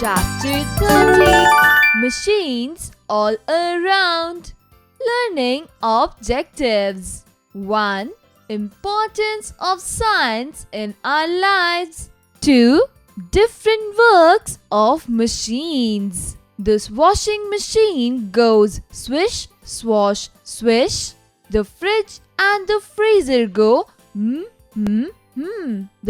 Chapter 30 Machines All Around. Learning Objectives. 1. Importance of science in our lives. 2. Different works of machines. This washing machine goes swish, swash, swish. The fridge and the freezer go The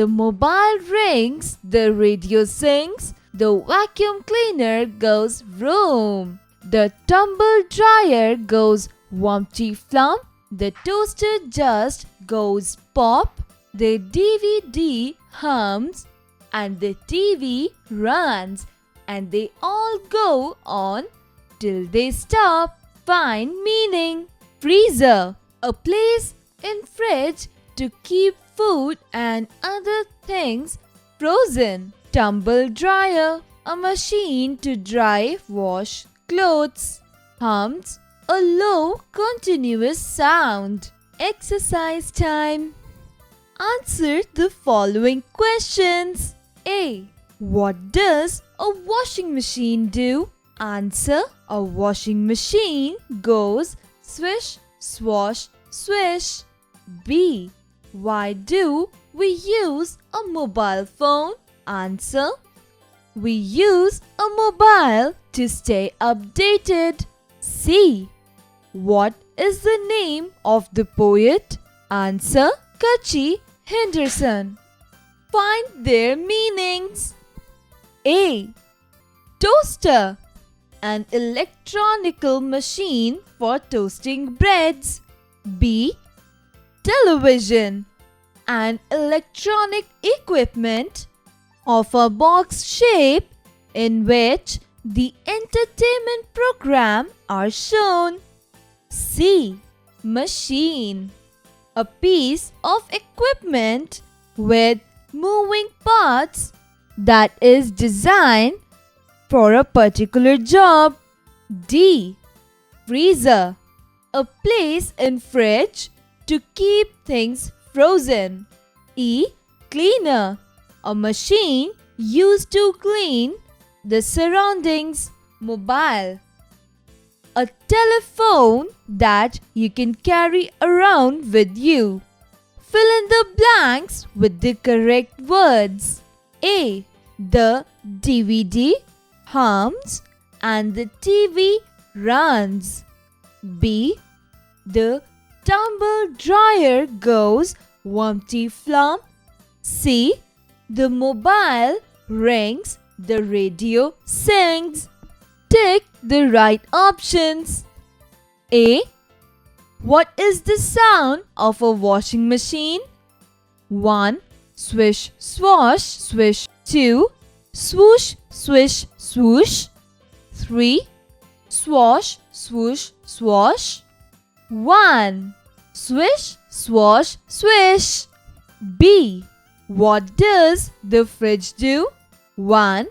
mobile rings, the radio sings, the vacuum cleaner goes vroom. The tumble dryer goes wumpty flump. The toaster just goes pop. The DVD hums and the TV runs, and they all go on till they stop. Find meaning. Freezer, a place in fridge to keep food and other things frozen. Tumble dryer, a machine to dry wash clothes. Hums, a low continuous sound. Exercise time. Answer the following questions. A. What does a washing machine do? Answer. A washing machine goes swish, swash, swish. B. Why do we use a mobile phone? Answer. We use a mobile to stay updated. C. What is the name of the poet? Answer. Kachi Henderson. Find their meanings. A. Toaster, an electronical machine for toasting breads. B. Television, an electronic equipment of a box shape in which the entertainment program are shown. C. Machine, a piece of equipment with moving parts that is designed for a particular job. D. Freezer, a place in fridge to keep things frozen. E. Cleaner, a machine used to clean the surroundings. Mobile, a telephone that you can carry around with you. Fill in the blanks with the correct words. A. The DVD hums and the TV runs. B. The tumble dryer goes wumpty flump. C. The mobile rings, the radio sings. Tick the right options. A. What is the sound of a washing machine? 1. Swish, swash, swish. 2. Swoosh, swish, swoosh. 3. Swash, swoosh, swash. 1. Swish, swash, swish. B. What does the fridge do? 1.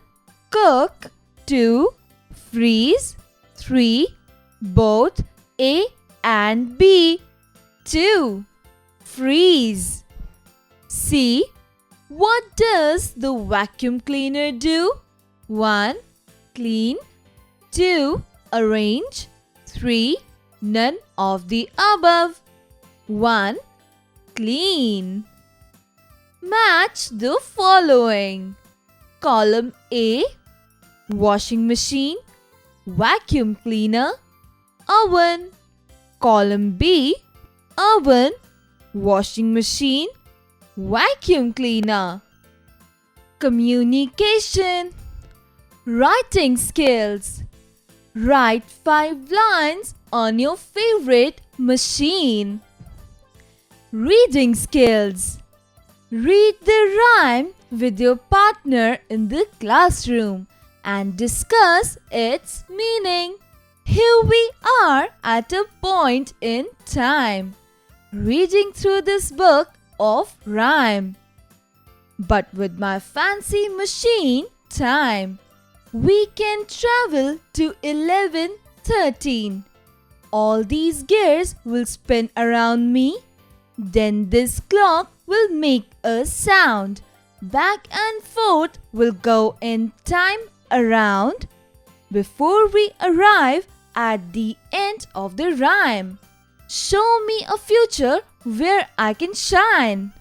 Cook. 2. Freeze. 3. Both A and B. 2. Freeze. C. What does the vacuum cleaner do? 1. Clean. 2. Arrange. 3. None of the above. 1. Clean. Match the following. Column A. Washing machine, vacuum cleaner, oven. Column B. Oven, washing machine, vacuum cleaner. Communication. Writing skills. Write 5 lines on your favorite machine. Reading skills. Read the rhyme with your partner in the classroom and discuss its meaning. Here we are at a point in time, reading through this book of rhyme. But with my fancy machine time, we can travel to 11:13. All these gears will spin around me. Then this clock will make a sound. Back and forth will go in time around before we arrive at the end of the rhyme. Show me a future where I can shine.